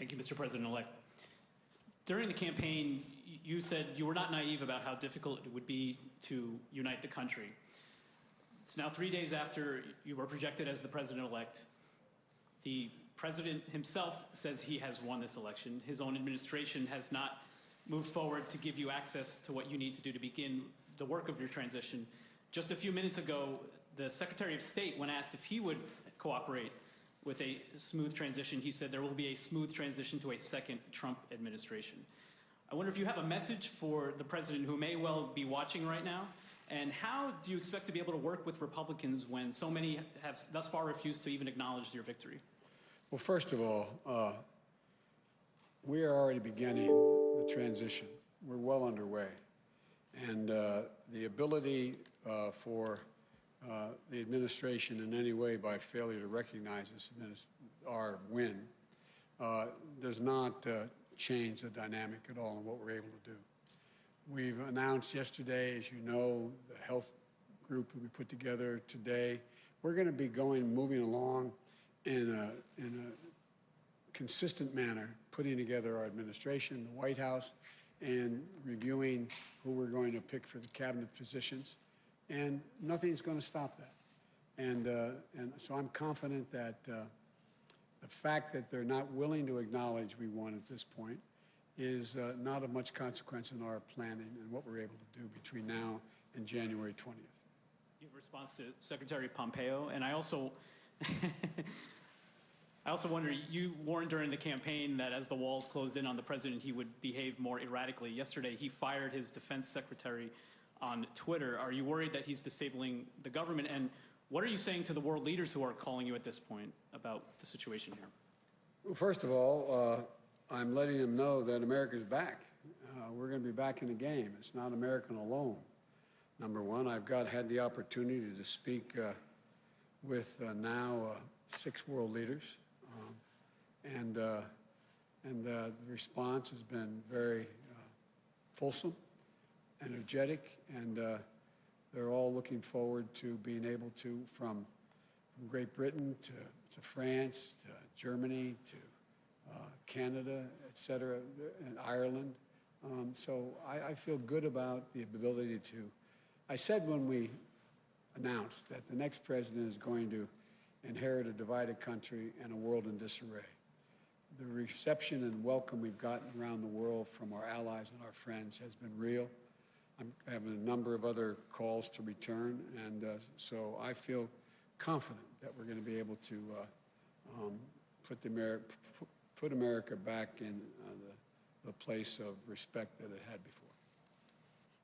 Thank you, Mr. President-elect. During the campaign, you said you were not naive about how difficult it would be to unite the country. It's now 3 days after you were projected as the president-elect. The president himself says he has won this election. His own administration has not moved forward to give you access to what you need to do to begin the work of your transition. Just a few minutes ago, the Secretary of State, when asked if he would cooperate with a smooth transition, he said there will be a smooth transition to a second Trump administration. I wonder if you have a message for the president who may well be watching right now, and how do you expect to be able to work with Republicans when so many have thus far refused to even acknowledge your victory? Well, first of all, we are already beginning the transition. We're well underway. And the ability for the administration in any way by failure to recognize this our win does not change the dynamic at all in what we're able to do. We've announced yesterday, as you know, the health group that we put together today. We're going to be moving along in a consistent manner, putting together our administration, the White House, and reviewing who we're going to pick for the cabinet positions. And nothing's going to stop that. And so I'm confident that the fact that they're not willing to acknowledge we won at this point is not of much consequence in our planning and what we're able to do between now and January 20th. You have a response to Secretary Pompeo, and I also wonder, you warned during the campaign that as the walls closed in on the president, he would behave more erratically. Yesterday, he fired his defense secretary on Twitter. Are you worried that he's disabling the government? And what are you saying to the world leaders who are calling you at this point about the situation here? Well, first of all, I'm letting them know that America's back. We're going to be back in the game. It's not American alone. Number one, I've had the opportunity to speak with now 6 world leaders. And the response has been very fulsome, energetic, and they're all looking forward to being able to, from Great Britain to France, to Germany, to Canada, et cetera, and Ireland. So I feel good about the ability to. I said when we announced that the next president is going to inherit a divided country and a world in disarray. The reception and we've gotten around the world from our allies and our friends has been real. I have a number of other calls to return, and so I feel confident that we're going to be able to put America back in the place of respect that it had before.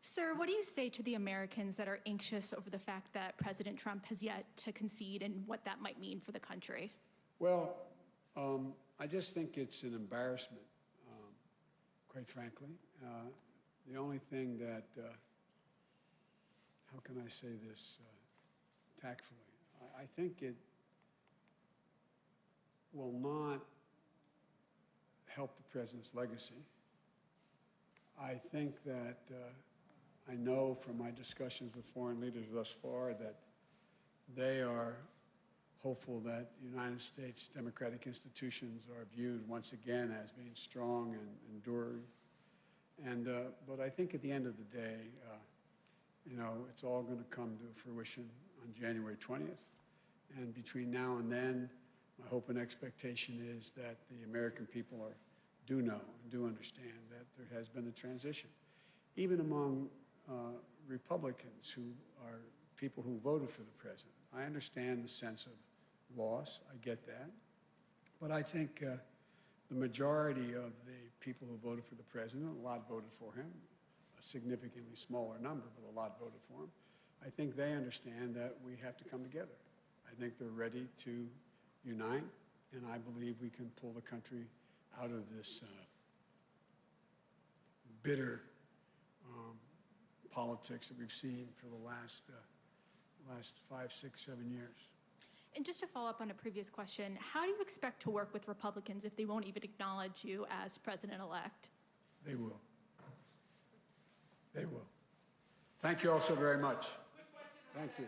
Sir, what do you say to the Americans that are anxious over the fact that President Trump has yet to concede and what that might mean for the country? Well, I just think it's an embarrassment, quite frankly. The only thing that, how can I say this tactfully? I think it will not help the president's legacy. I think that I know from my discussions with foreign leaders thus far that they are hopeful that the United States democratic institutions are viewed once again as being strong and enduring. But I think at the end of the day, it's all going to come to fruition on January 20th. And between now and then, my hope and expectation is that the American people do know and do understand that there has been a transition. Even among Republicans who are people who voted for the president. I understand the sense of loss. I get that. But I think the majority of the people who voted for the president, a lot voted for him, a significantly smaller number, but a lot voted for him. I think they understand that we have to come together. I think they're ready to unite, and I believe we can pull the country out of this bitter politics that we've seen for the last 5, 6, 7 years. And just to follow up on a previous question, how do you expect to work with Republicans if they won't even acknowledge you as president-elect? They will. They will. Thank you all so very much. Thank you.